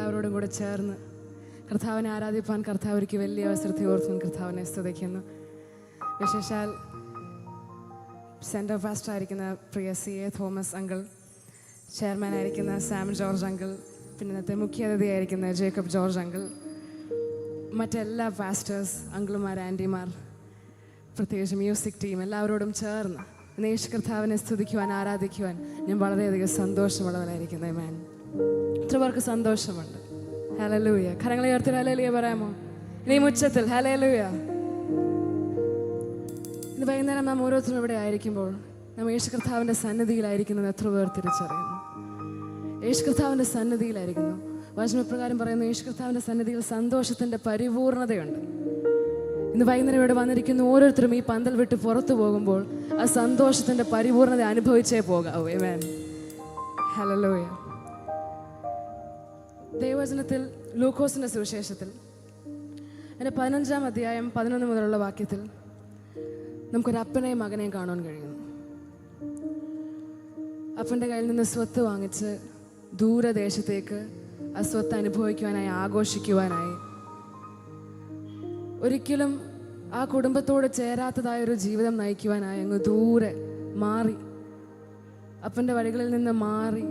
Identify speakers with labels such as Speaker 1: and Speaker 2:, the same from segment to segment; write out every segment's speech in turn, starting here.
Speaker 1: എല്ലാവരോടും കൂടെ ചേർന്ന് കർത്താവിനെ ആരാധിപ്പാൻ കർത്താവ് ഒരുക്കി വലിയ അവസരത്തെ ഓർത്തും കർത്താവിനെ സ്തുതിക്കുന്നു. വിശേഷാൽ സെൻറ്റർ പാസ്റ്റർ ആയിരിക്കുന്ന പ്രിയ CA തോമസ് അങ്കിൾ, ചെയർമാൻ ആയിരിക്കുന്ന സാം ജോർജ് അങ്കിൾ, പിന്നെ ഇന്നത്തെ മുഖ്യ അതിഥിയായിരിക്കുന്ന ജേക്കബ് ജോർജ് അങ്കിൾ, മറ്റെല്ലാ പാസ്റ്റേഴ്സ്, അങ്കിളുമാർ, ആൻറ്റിമാർ, പ്രത്യേകിച്ച് മ്യൂസിക് ടീം, എല്ലാവരോടും ചേർന്ന് യേശു കർത്താവിനെ സ്തുതിക്കുവാൻ, ആരാധിക്കുവാൻ ഞാൻ വളരെയധികം സന്തോഷമുള്ളവരായിരിക്കുന്നു. ആമേൻ. എത്ര പേർക്ക് സന്തോഷമുണ്ട്? ഹല്ലേലൂയ. കരങ്ങളെ ഉയർത്തി ഹല്ലേലൂയ പറയാമോ? ഇനി ഉച്ചത്തിൽ ഹല്ലേലൂയ. ഇന്ന് വൈകുന്നേരം നാം ഓരോരുത്തരും ഇവിടെ ആയിരിക്കുമ്പോൾ നാം യേശു കർത്താവിൻ്റെ സന്നിധിയിലായിരിക്കുന്നത് എത്ര പേർ തിരിച്ചറിയുന്നു? യേശു കർത്താവിൻ്റെ സന്നിധിയിലായിരിക്കുന്നു. വചനപ്രകാരം പറയുന്നു, യേശു കർത്താവിൻ്റെ സന്നിധിയിൽ സന്തോഷത്തിൻ്റെ പരിപൂർണതയുണ്ട്. ഇന്ന് വൈകുന്നേരം ഇവിടെ വന്നിരിക്കുന്ന ഓരോരുത്തരും ഈ പന്തൽ വിട്ട് പുറത്തു പോകുമ്പോൾ ആ സന്തോഷത്തിൻ്റെ പരിപൂർണത അനുഭവിച്ചേ പോകാവൂ. ആമേൻ. ഹല്ലേലൂയ. ദൈവവചനത്തിൽ ലൂക്കോസിൻ്റെ സുവിശേഷത്തിൽ അതിൻ്റെ 15-ാം അധ്യായം 11 മുതലുള്ള വാക്യത്തിൽ നമുക്കൊരു അപ്പനെയും മകനെയും കാണാൻ കഴിയുന്നു. അപ്പൻ്റെ കയ്യിൽ നിന്ന് സ്വത്ത് വാങ്ങിച്ച് ദൂരദേശത്തേക്ക് ആ സ്വത്ത് അനുഭവിക്കുവാനായി, ആഘോഷിക്കുവാനായി, ഒരിക്കലും ആ കുടുംബത്തോട് ചേരാത്തതായൊരു ജീവിതം നയിക്കുവാനായി അങ്ങ് ദൂരെ മാറി, അപ്പൻ്റെ വഴികളിൽ നിന്ന് മാറി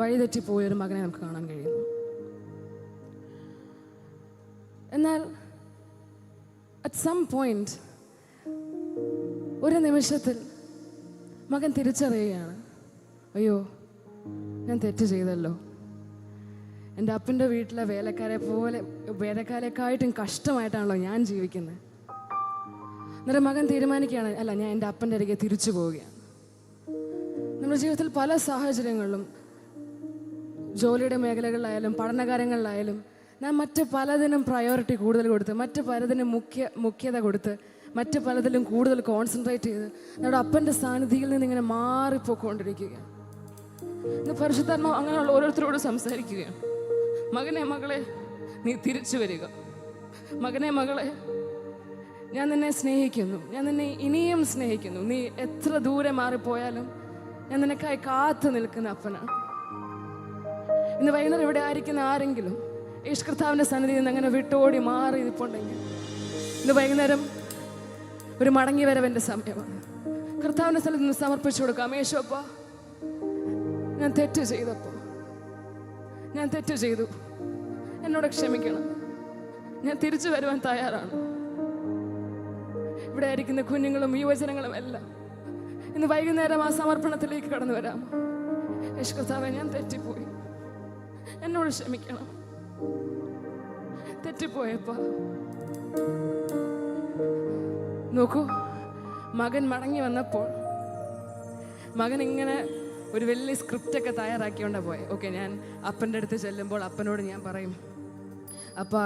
Speaker 1: വഴിതെറ്റിപ്പോയൊരു മകനെ നമുക്ക് കാണാൻ കഴിയുന്നു. എന്നാൽ അറ്റ് സം പോയിന്റ്, ഒരു നിമിഷത്തിൽ മകൻ തിരിച്ചറിയുകയാണ്, അയ്യോ ഞാൻ തെറ്റ് ചെയ്തല്ലോ. എൻ്റെ അപ്പൻ്റെ വീട്ടിലെ വേലക്കാരെക്കായിട്ടും കഷ്ടമായിട്ടാണല്ലോ ഞാൻ ജീവിക്കുന്നത്. അന്നേരം മകൻ തീരുമാനിക്കുകയാണ്, അല്ല, ഞാൻ എൻ്റെ അപ്പൻ്റെ അരികെ തിരിച്ചു പോവുകയാണ്. നമ്മുടെ ജീവിതത്തിൽ പല സാഹചര്യങ്ങളിലും, ജോലിയുടെ മേഖലകളിലായാലും പഠനകാര്യങ്ങളിലായാലും, നാം മറ്റ് പലതിനും പ്രയോറിറ്റി കൂടുതൽ കൊടുത്ത്, മറ്റ് പലതിനും മുഖ്യത കൊടുത്ത്, മറ്റ് പലതിലും കൂടുതൽ കോൺസെൻട്രേറ്റ് ചെയ്ത് നമ്മുടെ അപ്പൻ്റെ സാന്നിധ്യത്തിൽ നിന്ന് ഇങ്ങനെ മാറിപ്പോയിക്കൊണ്ടിരിക്കുകയാണ്. ഇന്ന് പരിശുദ്ധാത്മാവ് അങ്ങനെയുള്ള ഓരോരുത്തരോട് സംസാരിക്കുകയാണ്. മകനെ, മകളെ, നീ തിരിച്ചു വരിക. മകനെ, മകളെ, ഞാൻ നിന്നെ സ്നേഹിക്കുന്നു, ഞാൻ നിന്നെ ഇനിയും സ്നേഹിക്കുന്നു. നീ എത്ര ദൂരെ മാറിപ്പോയാലും ഞാൻ നിനക്കായി കാത്തു നിൽക്കുന്ന അപ്പനാണ്. ഇന്ന് വൈകുന്നേരം ഇവിടെ ആയിരിക്കുന്ന ആരെങ്കിലും യേശു കർത്താവിൻ്റെ സന്നിധിയിൽ നിന്ന് അങ്ങനെ വിട്ടോടി മാറി ഇരിപ്പുണ്ടെങ്കിൽ, ഇന്ന് വൈകുന്നേരം ഒരു മടങ്ങി വരവൻ്റെ സമയമാണ്. കർത്താവിൻ്റെ സ്ഥലത്ത് നിന്ന് സമർപ്പിച്ചു കൊടുക്കാം. യേശുവപ്പ, ഞാൻ തെറ്റ് ചെയ്തപ്പോൾ, ഞാൻ തെറ്റ് ചെയ്തു, എന്നോട് ക്ഷമിക്കണം, ഞാൻ തിരിച്ചു വരുവാൻ തയ്യാറാണ്. ഇവിടെ ആയിരിക്കുന്ന കുഞ്ഞുങ്ങളും യുവജനങ്ങളും എല്ലാം ഇന്ന് വൈകുന്നേരം ആ സമർപ്പണത്തിലേക്ക് കടന്നു വരാം. യേശു കർത്താവേ, ഞാൻ തെറ്റിപ്പോയി, എന്നോട് ക്ഷമിക്കണം, തെറ്റിപ്പോയപ്പാ. നോക്കൂ, മകൻ മടങ്ങി വന്നപ്പോൾ മകൻ ഇങ്ങനെ ഒരു വലിയ സ്ക്രിപ്റ്റൊക്കെ തയ്യാറാക്കിക്കൊണ്ടാണ് പോയത്. ഓക്കെ, ഞാൻ അപ്പൻ്റെ അടുത്ത് ചെല്ലുമ്പോൾ അപ്പനോട് ഞാൻ പറയും, അപ്പാ,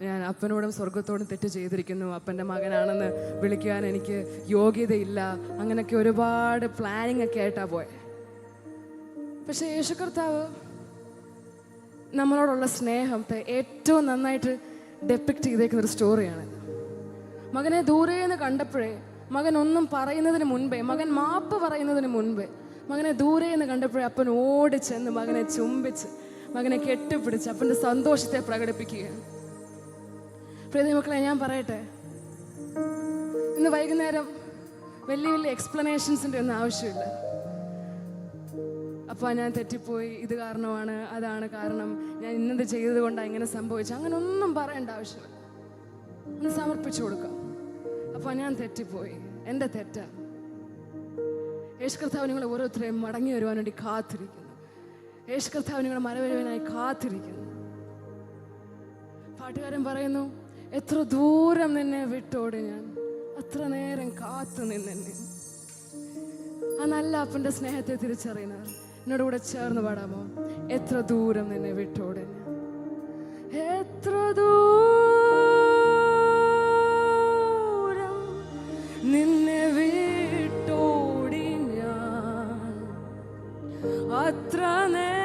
Speaker 1: ഞാൻ അപ്പനോടും സ്വർഗത്തോടും തെറ്റ് ചെയ്തിരിക്കുന്നു, അപ്പൻ്റെ മകനാണെന്ന് വിളിക്കുവാൻ എനിക്ക് യോഗ്യതയില്ല, അങ്ങനെയൊക്കെ ഒരുപാട് പ്ലാനിങ് ഒക്കെ ആയിട്ടാണ് പോയത്. പക്ഷേ യേശു കർത്താവ് നമ്മളോടുള്ള സ്നേഹത്തെ ഏറ്റവും നന്നായിട്ട് ഡെപ്പിക്റ്റ് ചെയ്തേക്കുന്ന ഒരു സ്റ്റോറിയാണ്. മകനെ ദൂരേന്ന് കണ്ടപ്പോഴേ, മകൻ ഒന്നും പറയുന്നതിന് മുൻപേ, മകൻ മാപ്പ് പറയുന്നതിന് മുൻപേ, മകനെ ദൂരേന്ന് കണ്ടപ്പോഴേ അപ്പൻ ഓടിച്ചെന്ന് മകനെ ചുംബിച്ച്, മകനെ കെട്ടിപ്പിടിച്ച് അപ്പൻ്റെ സന്തോഷത്തെ പ്രകടിപ്പിക്കുകയാണ്. പ്രിയ മക്കളെ, ഞാൻ പറയട്ടെ, ഇന്ന് വൈകുന്നേരം വലിയ വലിയ എക്സ്പ്ലനേഷൻസിൻ്റെ ഒന്നും ആവശ്യമില്ല. അപ്പോൾ ഞാൻ തെറ്റിപ്പോയി, ഇത് കാരണമാണ്, അതാണ് കാരണം, ഞാൻ ഇന്നത് ചെയ്തത് കൊണ്ടാണ് ഇങ്ങനെ സംഭവിച്ചു, അങ്ങനെ ഒന്നും പറയേണ്ട ആവശ്യമില്ല. ഒന്ന് സമർപ്പിച്ചു കൊടുക്കാം. അപ്പോൾ ഞാൻ തെറ്റിപ്പോയി, എൻ്റെ തെറ്റാണ്. യേശു കർത്താവ് നിങ്ങളെ ഓരോരുത്തരെയും മടങ്ങി വരുവാൻ വേണ്ടി കാത്തിരിക്കുന്നു. യേശു കർത്താവ് നിങ്ങളെ മരവരുവാനായി കാത്തിരിക്കുന്നു. പാട്ടുകാരൻ പറയുന്നു, എത്ര ദൂരം നിന്നെ വിട്ടോടി ഞാൻ, അത്ര നേരം കാത്തു നിന്നെ. ആ നല്ല അപ്പൻ്റെ സ്നേഹത്തെ തിരിച്ചറിയുന്നവർ എന്നോട് കൂടെ ചേർന്ന് പാടാമോ? എത്ര ദൂരം നിന്നെ വിട്ടോടി ഞാൻ, എത്ര ദൂരം നിന്നെ വിട്ടോടി ഞാൻ, അത്ര നേരം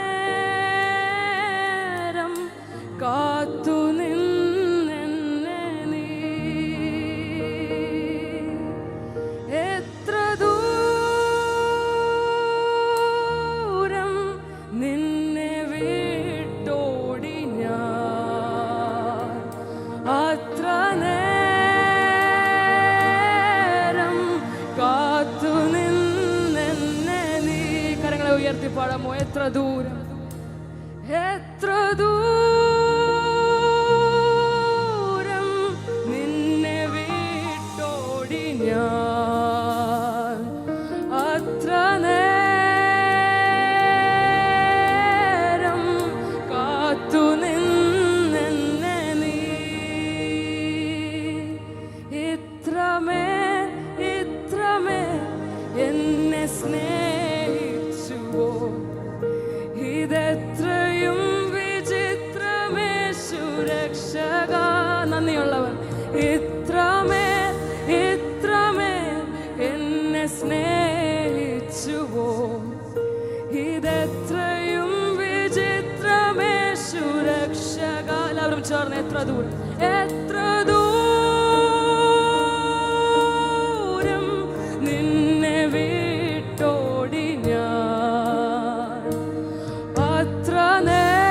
Speaker 1: കാത്തു നിന്നെ നീ, എത്ര ദൂരം നിന്നെ വിട്ടോടി എത്ര ദൂരം നിന്നെ വിട്ടോടി ഞാൻ, അത്ര നേരം കാത്തു നിന്നെന്നെ നീ. ഇത്രമേൽ എന്നെ സ്നേഹിച്ചുവോ, ഇതെത്രയും വിചിത്രമേ സുരക്ഷക. നന്ദിയുള്ളവൻ. ഇത്രമേൽ എന്നെ സ്നേഹിച്ചുവോ, ഇതെത്രയും വിചിത്രമേ സുരക്ഷക. എല്ലാവരും ചേർന്ന് എത്ര ദൂരം നിന്നെ വിട്ടോടി ഞാൻ, അത്ര നേരം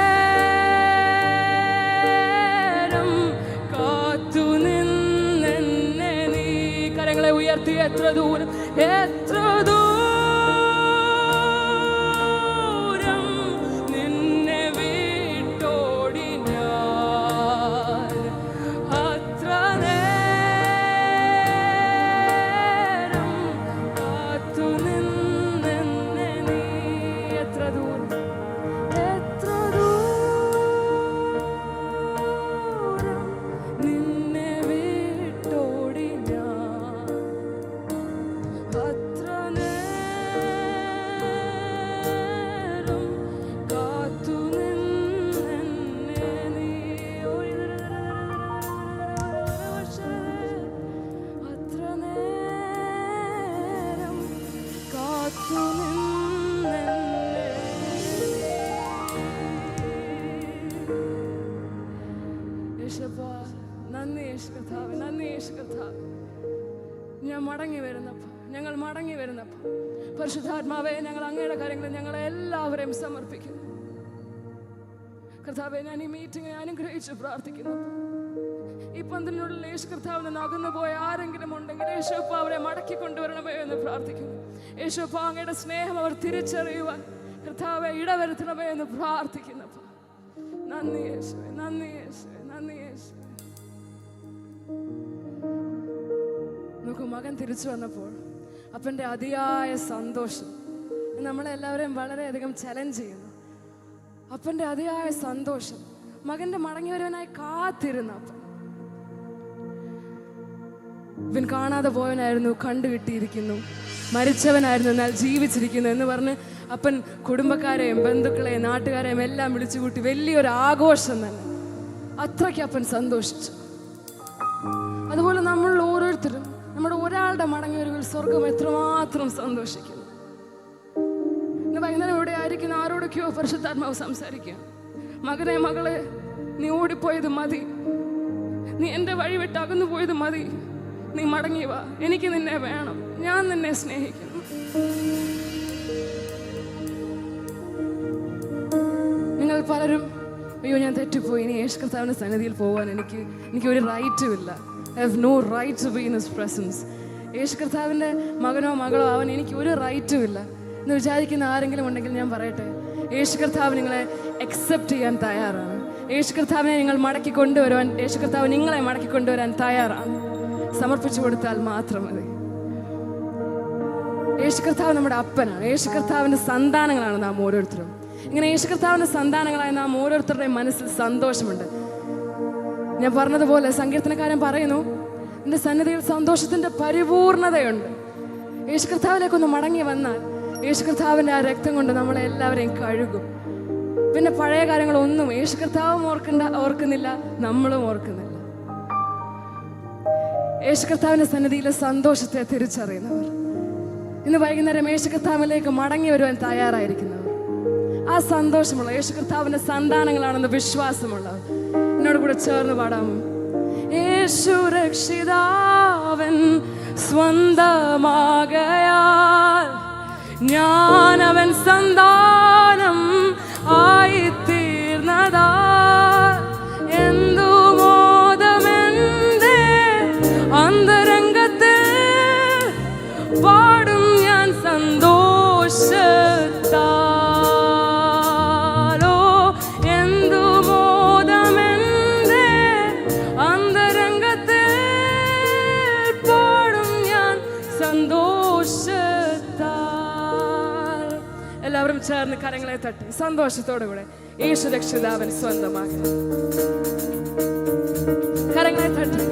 Speaker 1: കാത്തു നിന്നെന്നെ നീ. കരങ്ങളെ ഉയർത്തി എത്ര ദൂരം നിന്നെ വിട്ടോടി ഞാൻ, അത്ര നേരം കാത്തു നിന്നെന്നെ നീ. എത്ര ദൂരം നിന്നെ വിട്ടോടി ഞാൻ, അത്ര നേരം കാത്തു നിന്നെന്നെ നീ. അത്ര നേരം കാത്തു നിന്നെന്നെ. യേശുവേ, നന്ദി യേശു കർത്താവേ, നന്ദി യേശു കർത്താവേ. ഞങ്ങൾ മടങ്ങി വരുന്നപ്പോൾ പരിശുദ്ധാത്മാവേ, ഞങ്ങൾ അങ്ങയുടെ കാര്യങ്ങളിൽ ഞങ്ങളെ എല്ലാവരെയും സമർപ്പിക്കുന്നു. കർത്താവേ, ഞാൻ ഈ മീറ്റിംഗിനെ അനുഗ്രഹിച്ച് പ്രാർത്ഥിക്കുന്നു. ഈ പന്തിനുള്ളിൽ യേശു കർത്താവിൽ നിന്ന് അകന്നു പോയ ആരെങ്കിലും ഉണ്ടെങ്കിൽ യേശുപ്പ അവരെ മടക്കി കൊണ്ടുവരണമേ എന്ന് പ്രാർത്ഥിക്കുന്നു. യേശുപ്പ അങ്ങയുടെ സ്നേഹം അവർ തിരിച്ചറിയുവാൻ കർത്താവെ ഇടവരുത്തണമേ എന്ന് പ്രാർത്ഥിക്കുന്നപ്പ. നന്ദി യേശുവേ, നന്ദി യേശുവേ, നന്ദി യേശുവേ. നോക്കൂ, മകൻ തിരിച്ചു വന്നപ്പോൾ അപ്പൻ്റെ അതിയായ സന്തോഷം നമ്മളെല്ലാവരെയും വളരെയധികം ചലഞ്ച് ചെയ്യുന്നു. അപ്പൻ്റെ അതിയായ സന്തോഷം, മകൻ്റെ മടങ്ങി വരുവാനായി കാത്തിരുന്ന അപ്പൻ. ഇവൻ കാണാതെ പോയവനായിരുന്നു, കണ്ടു കിട്ടിയിരിക്കുന്നു. മരിച്ചവനായിരുന്നു, എന്നാൽ ജീവിച്ചിരിക്കുന്നു എന്ന് പറഞ്ഞ് അപ്പൻ കുടുംബക്കാരെയും ബന്ധുക്കളെയും നാട്ടുകാരെയും എല്ലാം വിളിച്ചു കൂട്ടി വലിയൊരു ആഘോഷം തന്നെ. അത്രയ്ക്ക് അപ്പൻ സന്തോഷിച്ചു. അതുപോലെ നമ്മൾ ഓരോരുത്തരും നമ്മുടെ ഒരാളുടെ മടങ്ങിവരവിൽ സ്വർഗം എത്രമാത്രം സന്തോഷിക്കുന്നു. ഇന്ന് വൈകുന്നേരം ഇവിടെ ആയിരിക്കുന്ന ആരോടൊക്കെയോ പരിശുദ്ധാത്മാവ് സംസാരിക്കുക. മകനെ, മകളെ, നീ ഓടിപ്പോയത് മതി, നീ എൻ്റെ വഴി വിട്ട് അകന്നു പോയത് മതി, നീ മടങ്ങി വാ, എനിക്ക് നിന്നെ വേണം, ഞാൻ നിന്നെ സ്നേഹിക്കുന്നു. നിങ്ങൾ പലരും അയ്യോ ഞാൻ തെറ്റിപ്പോയി, ഇനി യേശു കർത്താവിൻ്റെ സന്നിധിയിൽ പോകാൻ എനിക്ക് ഒരു റൈറ്റും ഇല്ല. I have no right to be in his presence. യേശു കർത്താവിൻ്റെ മകനോ മകളോ ആവാൻ എനിക്ക് ഒരു റൈറ്റും ഇല്ല എന്ന് വിചാരിക്കുന്ന ആരെങ്കിലും ഉണ്ടെങ്കിൽ ഞാൻ പറയട്ടെ, യേശു കർത്താവ് നിങ്ങളെ അക്സെപ്റ്റ് ചെയ്യാൻ തയ്യാറാണ്. യേശു കർത്താവിനെ നിങ്ങൾ മടക്കി കൊണ്ടുവരുവാൻ, യേശു കർത്താവ് നിങ്ങളെ മടക്കി കൊണ്ടുവരാൻ തയ്യാറാണ്. സമർപ്പിച്ചു കൊടുത്താൽ മാത്രം മതി. യേശു കർത്താവ് നമ്മുടെ അപ്പനാണ്. യേശു കർത്താവിൻ്റെ സന്താനങ്ങളാണ് നാം ഓരോരുത്തരും. ഇങ്ങനെ യേശു കർത്താവിൻ്റെ സന്താനങ്ങളായ നാം ഓരോരുത്തരുടെയും മനസ്സിൽ സന്തോഷമുണ്ട്. ഞാൻ പറഞ്ഞതുപോലെ സങ്കീർത്തനക്കാരൻ പറയുന്നു, എൻ്റെ സന്നിധിയിൽ സന്തോഷത്തിൻ്റെ പരിപൂർണതയുണ്ട്. യേശു കർത്താവിലേക്കൊന്ന് മടങ്ങി വന്നാൽ യേശു കർത്താവിൻ്റെ ആ രക്തം കൊണ്ട് നമ്മളെ എല്ലാവരെയും കഴുകും. പിന്നെ പഴയ കാര്യങ്ങളൊന്നും യേശു കർത്താവും ഓർക്കുന്നില്ല, നമ്മളും ഓർക്കുന്നില്ല. യേശു കർത്താവിൻ്റെ സന്നിധിയിലെ സന്തോഷത്തെ തിരിച്ചറിയുന്നവർ, ഇന്ന് വൈകുന്നേരം യേശു കർത്താവിലേക്ക് മടങ്ങി വരുവാൻ തയ്യാറായിരിക്കുന്നവർ, ആ സന്തോഷമുള്ള യേശു കർത്താവിൻ്റെ സന്താനങ്ങളാണെന്ന് വിശ്വാസമുള്ളവർ എന്നോട് കൂടെ ചേർന്ന് പാടാമോ? യേശു രക്ഷിതാവൻ സ്വന്തമാകയാൽ ഞാൻ അവൻ സന്താനം ആയിത്തീർന്നതാ. എന്തു മോദമെന്റെ അന്തരംഗത്തിൽ പാടും ഞാൻ സന്തോഷത്താലോ. തട്ടി സന്തോഷത്തോടു കൂടെ യേശു രക്ഷിതാവൻ സ്വന്തമാക്കി. കരങ്ങളെ തട്ടി.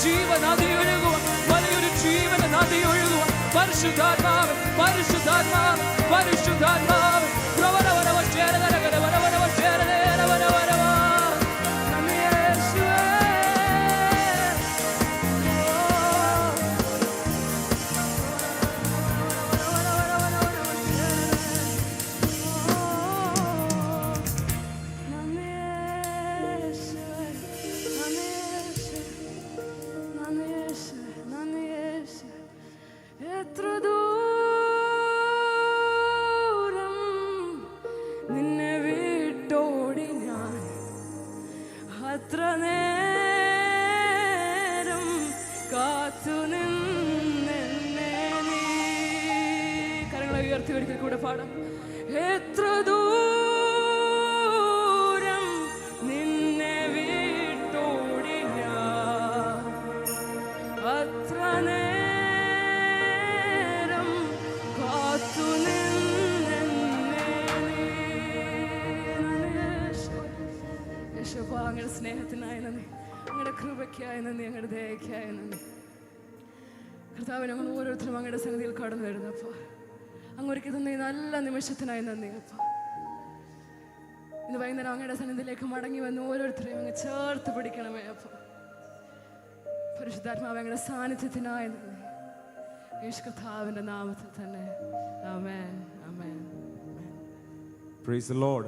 Speaker 1: ജീവനദി ഒഴുകുവാൻ, വലിയൊരു ജീവന നദി ഒഴുകുവാൻ. പരിശുദ്ധാത്മാവ്, പരിശുദ്ധാത്മാവ്, പരിശുദ്ധാത്മാവ്. എത്ര ദൂരം നിന്നെ വിട്ടോടി ഞാൻ, അത്ര നേരം കാത്തു നിന്നെ നീ. കരങ്ങളെ ഉയർത്തി ഒരിക്കൽ കൂടെ പാടാം. എത്ര ദൂരം നിന്നെ വിട്ടോടി ഞാൻ, അത്ര അങ്ങയുടെ സ്നേഹത്തിനായി നന്ദി, അങ്ങയുടെ കൃപയ്ക്കായി നന്ദി, അങ്ങയുടെ ദയയ്ക്കായി നന്ദി. കർത്താവ്, ഞങ്ങൾ ഓരോരുത്തരും അങ്ങയുടെ സന്നിധിയിൽ കടന്നു വരുന്നപ്പോൾ അങ്ങൊരുക്കി തന്ന ഈ നല്ല നിമിഷത്തിനായി നന്ദി അപ്പ. ഇന്ന് വൈകുന്നേരം അങ്ങയുടെ സന്നിധിയിലേക്ക് മടങ്ങി വന്ന് ഓരോരുത്തരെയും അങ്ങ് ചേർത്ത് പിടിക്കണമേ അപ്പ. പരിശുദ്ധാത്മാവ് അങ്ങയുടെ സാന്നിധ്യത്തിനായി നന്ദി, യേശു കർത്താവിന്റെ നാമത്തിൽ തന്നെ. ആമേൻ, ആമേൻ.
Speaker 2: Praise the Lord.